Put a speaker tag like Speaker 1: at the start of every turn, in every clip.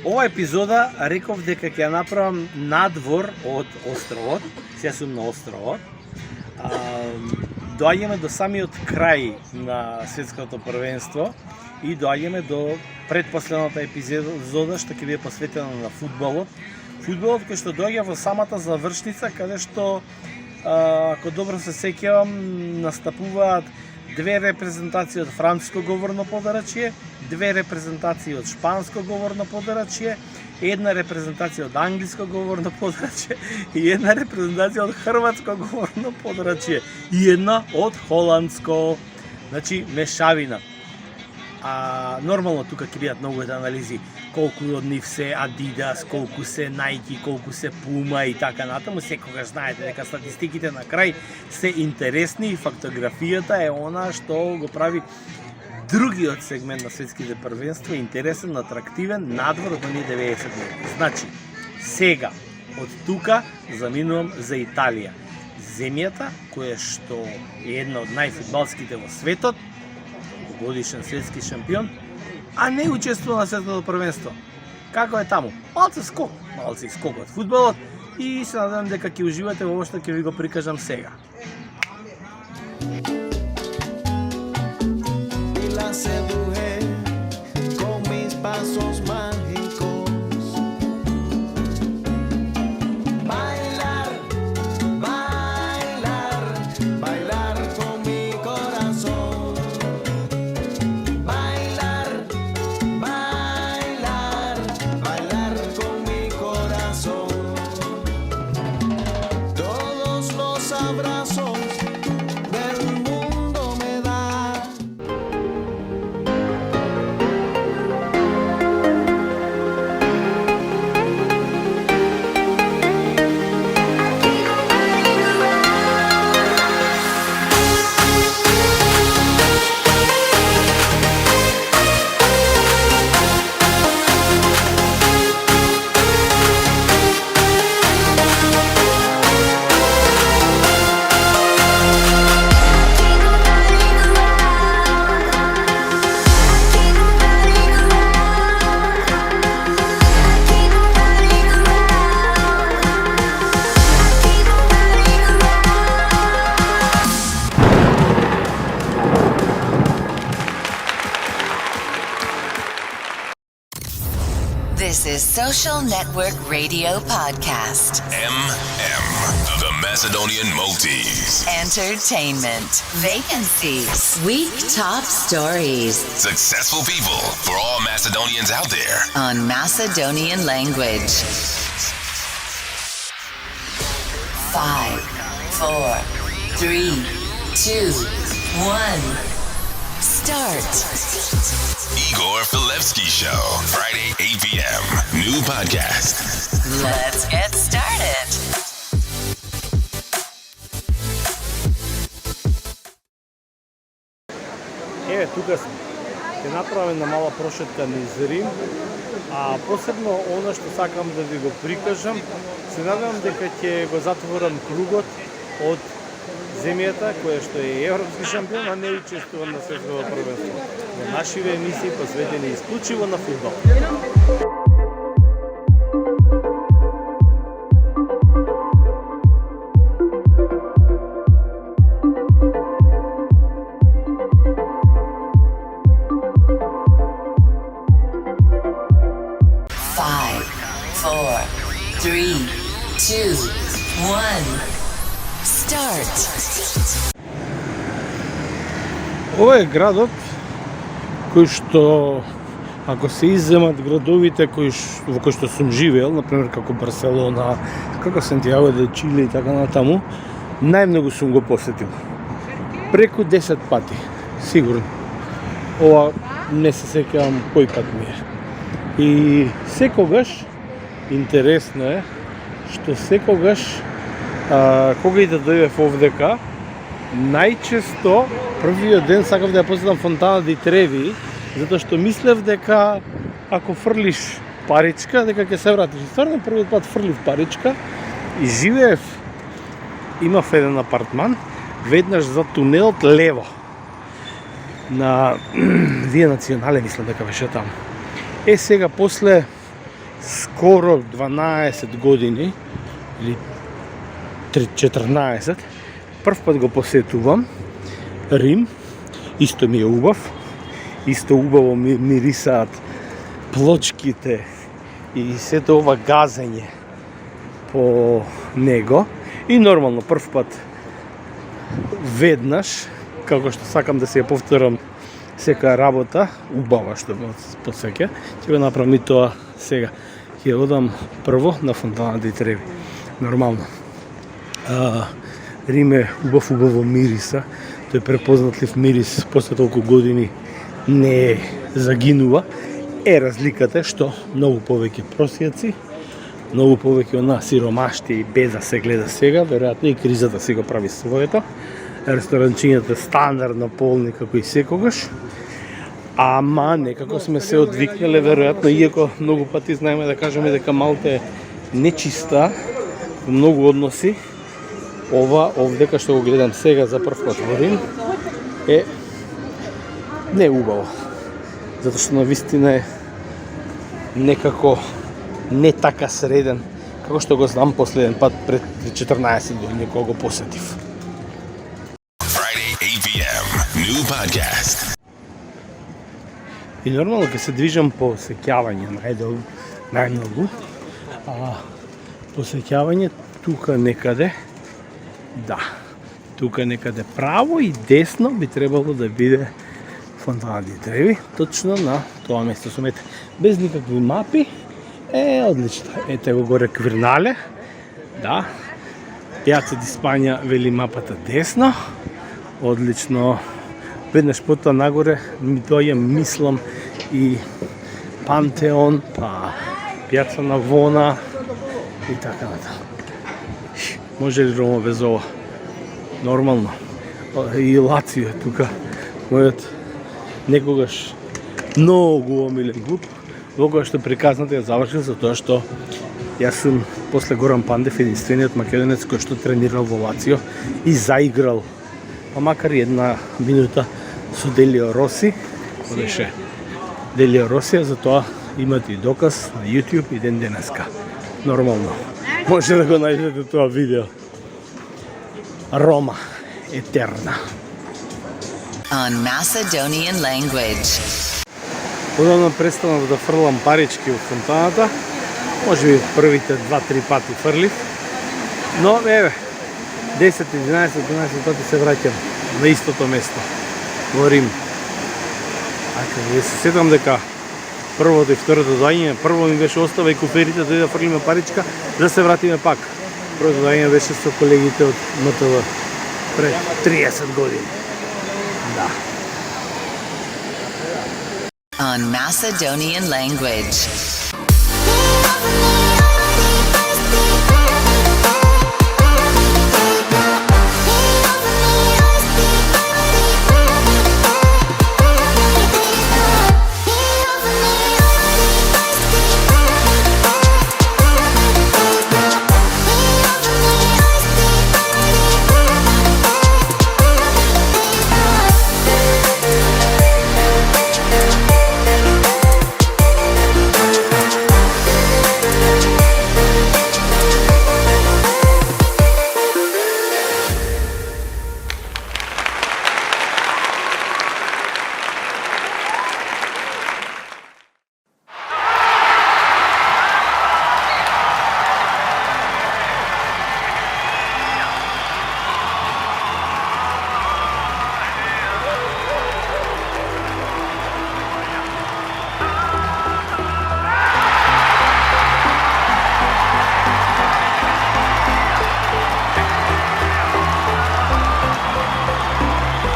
Speaker 1: Ова епизода реков дека ќе ја направам надвор од островот, сега сум на островот. Доаѓаме до самиот крај на светското првенство и доаѓаме до предпоследната епизода што ќе биде посветена на фудбалот. Фудбалот кој што доаѓа во самата завршница, каде што, ако добро се сеќавам, настапуваат две репрезентации од француско говорно подарачје, две репрезентации од шпанско говорно подарачје, една репрезентација од англиско говорно подарачје и една репрезентација од хрватско говорно подарачје и една од холандско. Значи, мешавина. Нормално тука ќе бидат многу анализи, колку од нив се Adidas, колку се Nike, колку се Puma и така натаму. Секогаш знаете дека статистиките на крај се интересни и фактографијата е она што го прави другиот сегмент на светските првенства интересен, атрактивен, надвор од оние 90 минути. Значи, сега од тука заминувам за Италија. Земјата која што е една од најфудбалските во светот, годишен светски шампион, а не учествува на светското првенство. Како е таму? Малце скок од фудбалот и се надевам дека ќе уживате во ова што ќе ви го прикажам сега.
Speaker 2: This is Social Network Radio Podcast.
Speaker 3: The Macedonian Maltese.
Speaker 2: Entertainment. Vacancies. Week top stories.
Speaker 3: Successful people for all Macedonians out there.
Speaker 2: On Macedonian language. 5, 4, 3, 2, 1. Start.
Speaker 3: Igor Filevsky Show, Friday 8 p.m. New podcast.
Speaker 2: Let's get started.
Speaker 1: Еве, тука сме. Ќе направам една мала прошетка низ Рим, а посебно она што сакам да ви го прикажам, се надевам дека ќе го затворам кругот од земјата која што е европски шампион, а не учествува на светското првенство. Во нашиве емисии посветени исклучиво на фудбал.
Speaker 2: 5, 4, 3, 2, 1. Start.
Speaker 1: Ова е градот кој што, ако се изземат градовите во кои што сум живеел, например како Барселона, како Сантиаго де Чиле и така натаму, најмногу сум го посетил. Преку 10 пати, сигурно. Ова не се сеќавам кој пат ми е. И секогаш, интересно е, што секогаш кога и да дојдев овдека, најчесто првиот ден сакав да ја посетам фонтана ди Треви, затоа што мислев дека ако фрлиш паричка, дека ќе се вратиш. Стварно првиот пат фрлив паричка и живеев, имав еден апартман, веднаш за тунелот лево. На Вија Национале, мислам дека беше таму. Сега после скоро 12 години или 14 прв пат го посетувам Рим. Исто ми е убав, исто убаво ми мирисаат плочките и сето ова газење по него. И нормално прв пат веднаш, како што сакам да се ја повторам секоја работа, убава што ме подсеќа, ќе го направам и тоа сега. Ќе одам прво на Фонтана ди Треви. Нормално. Рим е убаво мириса, тој препознатлив мирис после толку години не загинува. Разликата е што многу повеќе просјаци, многу повеќе она сиромашти и беда се гледа сега, веројатно и кризата си го прави своето. Ресторанчињата стандардно полни како и секогаш. Ама некако сме се одвикнале, веројатно, иако многу пати знаеме да кажеме дека Малта е нечиста во многу односи. Ова овдека што го гледам сега за прв пат во Рим е не убаво. Затоа што навистина е некако не така среден како што го знам последен пат пред 14 години кога го посетив.
Speaker 3: Friday, 8 p.m. New podcast.
Speaker 1: И нормално ќе се движам по сеќавање најмногу. Посеќавање тука некаде, да, тука некаде право и десно би требало да биде Фонтана ди Треви, точно на тоа место сумете. Без никакви мапи, одлично. Ете го горе Квирнале, да. Пијаца ди Испања вели мапата десно, одлично. Веднаш потоа нагоре ми доаѓа мислам и Пантеон, па Пијаца Навона и така натаму. Може ли Рома без ова? Нормално. И Лацио е тука. Мојот некогаш многу омилен клуб. Во која што приказната ја завршил за тоа што јас сум после Горан Пандев единствениот македонец кој што тренирал во Лацио и заиграл, па макар и една минута со Делио Роси. Беше Делио Роси, за тоа имате и доказ на YouTube и ден денеска. Нормално. Може да го најдете тоа видео. Рома етерна.
Speaker 2: On Macedonian language.
Speaker 1: Одамна престанав да фрлам парички во фонтаната. Може би првите 2-3 пати фрлив. Но еве 10, 11, 12 пати се враќам на истото место во Рим. Ја се сетам дека првото и второто доаѓање, прво ми беше оставај куферите да фрлиме паричка, да се вратиме пак. Првото доаѓање беше со колегите од МТВ пред 30 години. Да.
Speaker 2: On Macedonian language.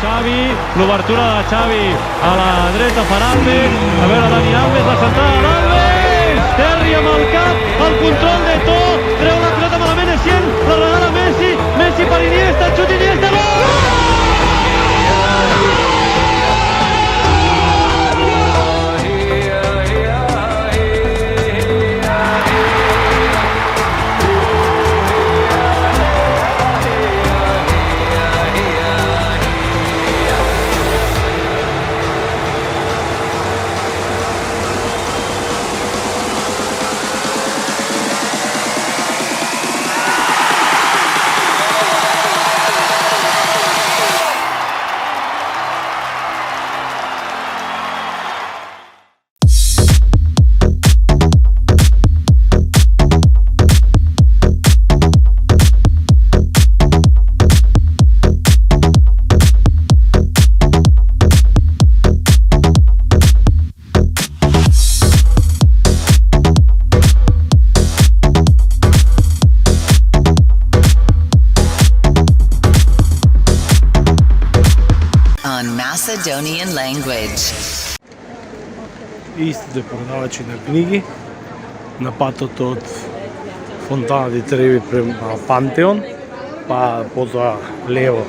Speaker 4: Xavi, l'obertura de Xavi a la dreta per Alves, a veure Dani Alves, la centrada d'Alves, Terri amb el cap, el control de tot, treu la pilota malament Essien, la regala Messi, Messi per Iniesta, xut Iniesta, gol!
Speaker 2: Macedonian language.
Speaker 1: Истите продавачи на книги на патот од Фонтана ди Треви према Пантеон, па потоа лево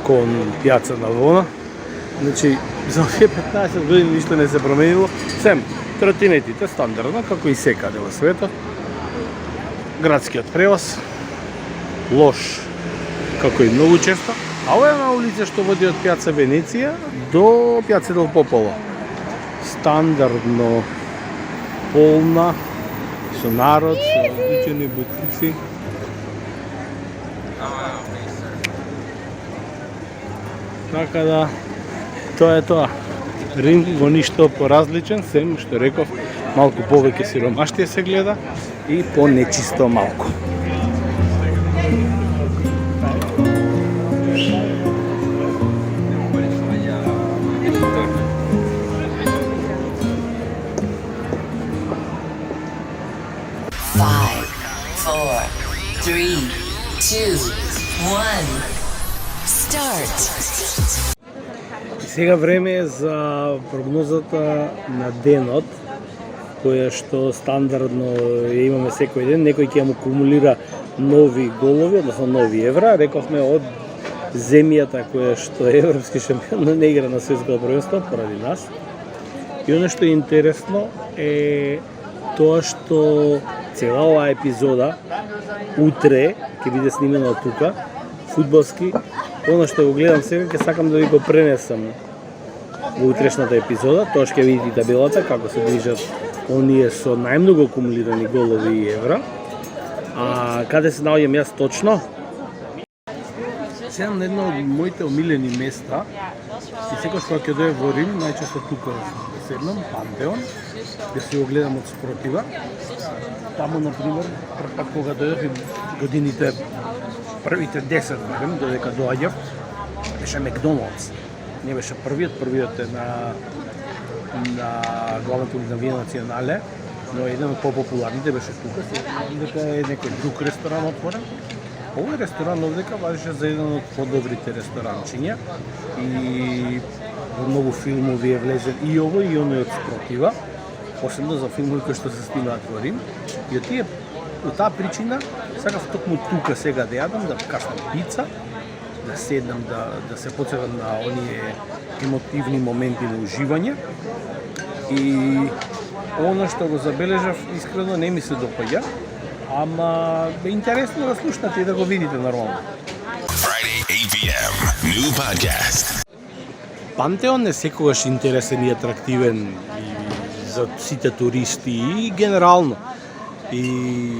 Speaker 1: кон пијаца на Лона. Значи, за овие 15 години ништо не се променило, сем тротинетите стандардно, како и секаде во светот. Градскиот превоз лош, како и многу често. А ова е на улица што води од пијаца Венеција до пијаца Дел Пополо. Стандардно полна, со народ, со обичени бутици. Така да, тоа е тоа. Рим во ништо поразличен, сем што реков, малку повеќе сиромаштија се гледа и понечисто малку.
Speaker 2: Five, four, three, two, one. Start.
Speaker 1: И сега време е за прогнозата на денот, која што стандардно ја имаме секој ден. Некој ќе му кумулира нови голови, односно нови евра. Рековме од земјата која што е европски шампион, но не игра на светско првенство поради нас. И оно што е интересно е тоа што цела оваа епизода утре ќе биде снимена од тука, фудбалски. Оно што го гледам сега, ќе сакам да ви го пренесам во утрешната епизода. Тоа ќе видите табелата, како се движат оние со најмногу акумулирани голови и евра. А каде се наоѓам јас точно? Седам на едно од моите омилени места и секогаш кога ќе дојдам во Рим, најчесто тука да седнам, Пантеон, да си го гледам од спротива. Таму, например, прв пат кога дојдов и годините првите 10 барем, додека доаѓав, беше Макдоналдс. Не беше првиот е на главната улица Вија Национале, но еден од попопуларните беше тука. Сега дека е некој друг ресторан отворен. Овој ресторан овдека важеше за еден од подобрите ресторанчиња и во многу филмови е влезен и овој и оној од спротива, посебно за филмови кои што се снимаат во Рим. И од таа причина сакав токму тука сега да јадам, да каснам пица, да седнам, да се потсетам на оние емотивни моменти на уживање. И она што го забележав, искрено не ми се допаѓа, ама е интересно да слушнете и да го видите нормално.
Speaker 3: Friday, 8 p.m. New podcast.
Speaker 1: Пантеон е секогаш интересен и атрактивен и за сите туристи и генерално. И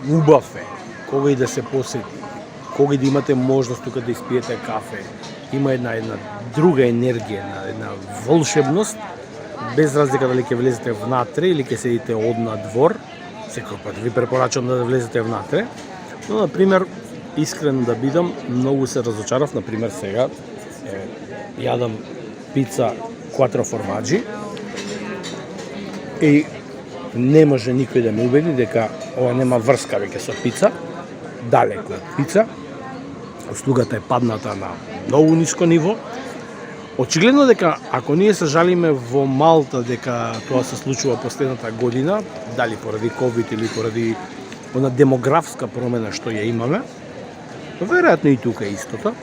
Speaker 1: убав е, кога и да се посети, кога и да имате можност тука да испиете кафе. Има една друга енергија, една волшебност, без разлика дали ќе влезете внатре или ќе седите однадвор. Секој пат ви препорачувам да влезете внатре. Но, например, искрен да бидам, многу се разочарав, например, сега јадам пица 4 формаджи и не може никој да ме убеди дека ова нема врска веќе со пица, далеко од пица. Услугата е падната на многу ниско ниво. Очигледно дека ако ние се жалиме во Малта дека тоа се случува последната година, дали поради ковид или поради она демографска промена што ја имаме, веројатно и тука е истото.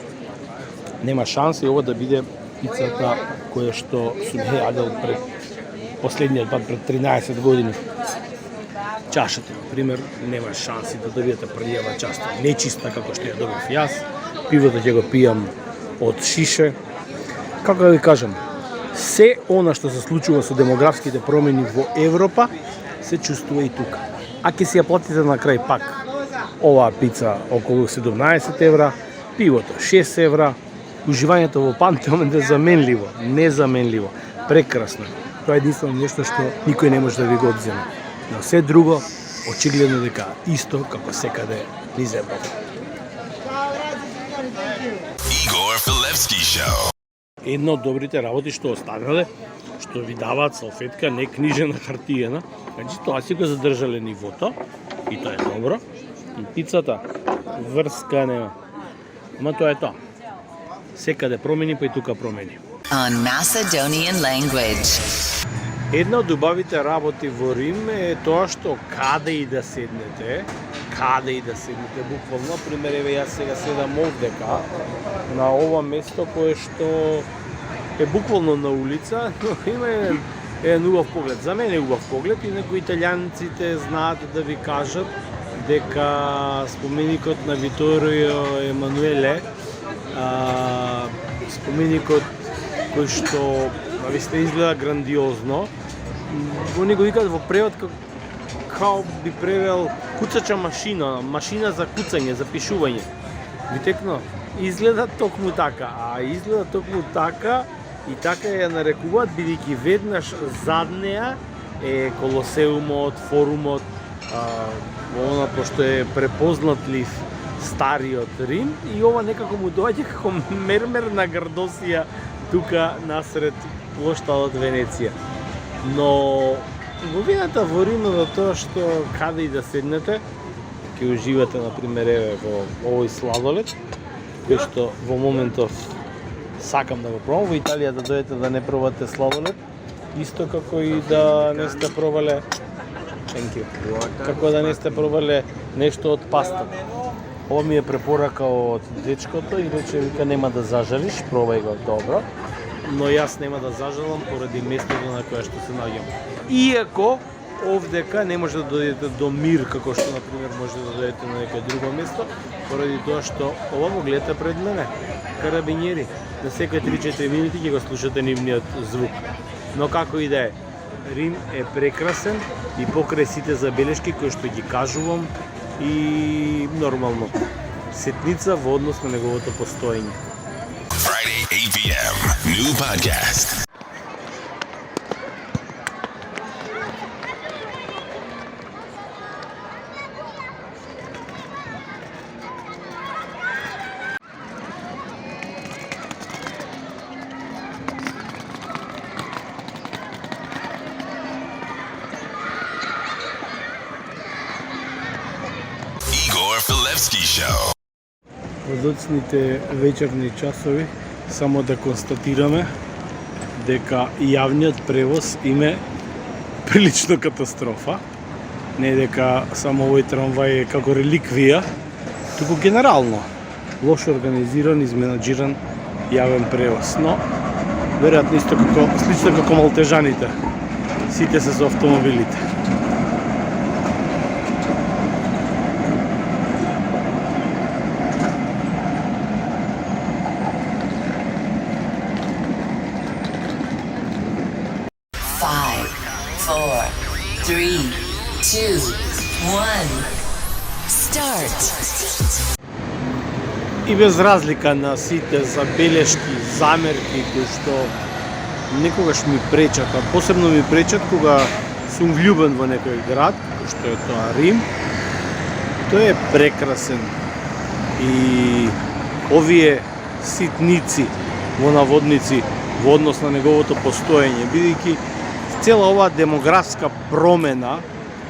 Speaker 1: Нема шанси ова да биде пицата која што сум јадел пред последниот пат пред 13 години. Чашата, например, нема шанси да добиете прљава часта, нечиста како што ја добив јас. Пивото ќе го пијам од шише. Како да ви кажам, се она што се случува со демографските промени во Европа се чувствува и тука. А ќе си ја платите на крај пак оваа пица околу 17 евра, пивото 6 евра, уживањето во Пантеон е незаменливо, прекрасно. Тоа е единствено нешто што никој не може да ви го одземе. Но се друго, очигледно дека исто како секаде низ Европа.
Speaker 3: Igor Filevski Show.
Speaker 1: Едно од добрите работи што останале, што ви даваат салфетка, не книжена, хартиена. Значи тоа си го задржале нивото и тоа е добро. И пицата врска нема. Ама тоа е тоа. Секаде промени, па и тука промени.
Speaker 2: on Macedonian language.
Speaker 1: Една од убавите работи во Рим е тоа што каде и да седнете, буквално, пример, еве јас сега седам овдека, на ова место кое што е буквално на улица, но има еден убав поглед. За мене е убав поглед, инаку италијанците знаат да ви кажат дека споменикот на Виторио Емануеле, споменикот кој што навистина изгледа грандиозно, во него викаат во превод као би превел куцача машина за куцање, за пишување. Витекно, изгледа токму така, и така ја нарекуваат, бидејќи веднаш зад неа е Колосеумот, форумот, она пошто е препознатлив стариот Рим, и ова некако му доаѓа како мермер на грдосија тука насред плоштадот Венеција. Но убавината во Рим е тоа што каде и да седнете, ќе уживате, например, еве во овој сладолед, кој што во моментов сакам да го пробам. Во Италија да дојдете да не пробате сладолед, исто како и да не сте пробале како да не сте пробале нешто од паста. Ова ми е препорака од дечкото и рече, вика, нема да зажалиш, пробај го добро, но јас нема да зажалам поради местото на кое што се наоѓам. Иако овдека не може да дојдете до мир, како што, например, може да дојдете на некој друго место, поради тоа што ова го гледате пред мене. Карабинјери, на секој 3-4 минути ќе го слушате нивниот звук. Но како и да е, Рим е прекрасен и покрај сите забелешки кои што ги кажувам и нормално сетница во однос на неговото постоење.
Speaker 3: Friday, 8 p.m. New podcast. Igor Filevski Show.
Speaker 1: Во доцните вечерни часови само да констатираме дека јавниот превоз име прилично катастрофа. Не дека само овој трамвај е како реликвија, туку генерално лошо организиран, изменаџиран јавен превоз. Но веројатно исто слично како малтежаните. Сите се со автомобилите.
Speaker 2: Five, four, three, two, one. Start.
Speaker 1: И без разлика на сите забелешки, замерки кои што некогаш ми пречат, а посебно ми пречат кога сум влюбен во некој град, кој што е тоа Рим, тој е прекрасен. И овие ситници во наводници во однос на неговото постоење, бидејќи цела оваа демографска промена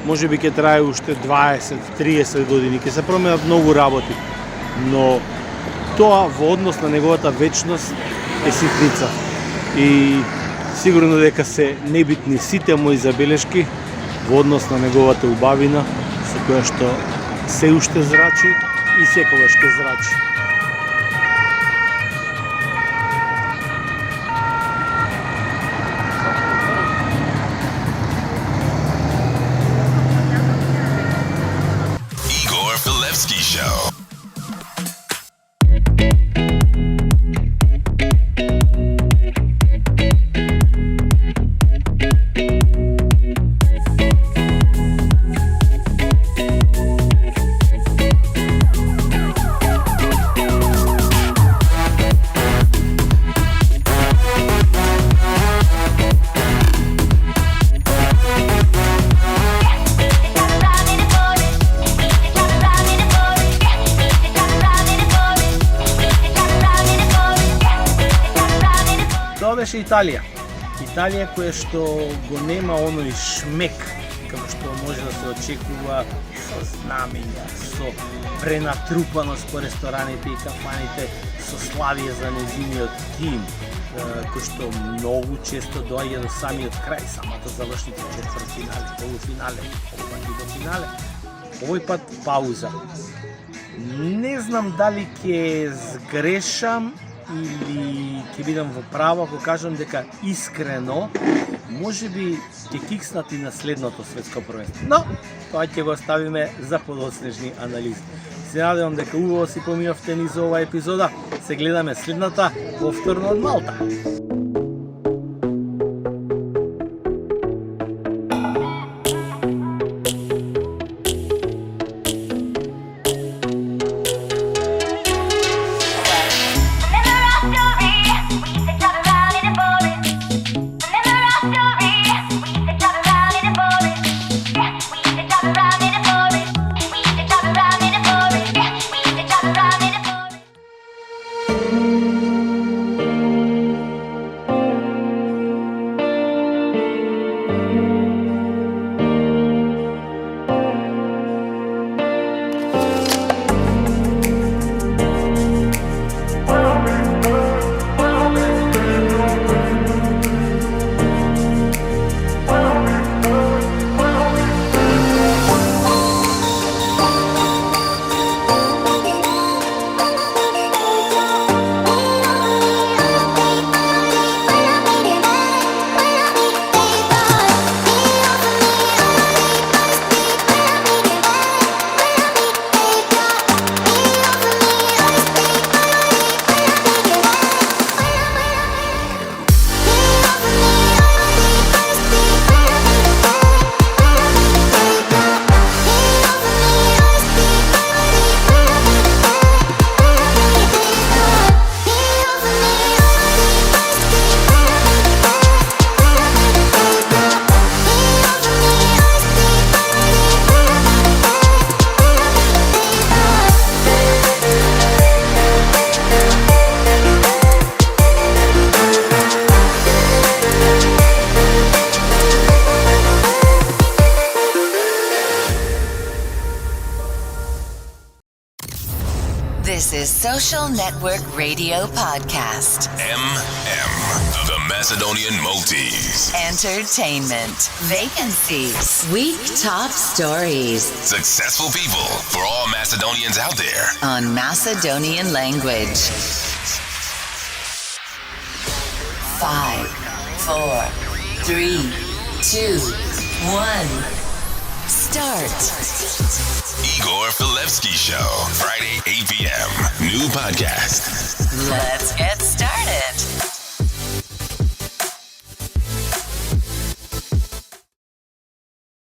Speaker 1: можеби ќе трае уште 20-30 години, ќе се променат многу работи, но тоа во однос на неговата вечност е ситница. И сигурно дека се небитни сите мои забелешки во однос на неговата убавина, со која што се уште зрачи и секогаш ќе зрачи.
Speaker 3: Igor Filevski Show.
Speaker 1: Тоа беше Италија. Италија која што го нема оној шмек како што може да се очекува со знамења, со пренатрупаност по рестораните и кафаните, со славие за нејзиниот тим. кој што многу често доаѓа до самиот крај, самата завршница, четвртфинале, полуфинале, овој и до финале. Овој пат пауза. Не знам дали ќе сгрешам или ќе бидам во право ако кажам дека искрено можеби ќе кикснат и на следното светско првенство. Но тоа ќе го оставиме за подоцнежни анализи. Се надевам дека убаво си поминавте низ оваа епизода. Се гледаме следната повторно од Малта.
Speaker 2: This is Social Network Radio Podcast.
Speaker 3: The Macedonian Maltese.
Speaker 2: Entertainment. Vacancies. Week top stories.
Speaker 3: Successful people for all Macedonians out there.
Speaker 2: On Macedonian language. 5, 4, 3, 2, 1. Start.
Speaker 3: Igor Filevsky Show. Friday, 8 p.m. New podcast.
Speaker 2: Let's get started.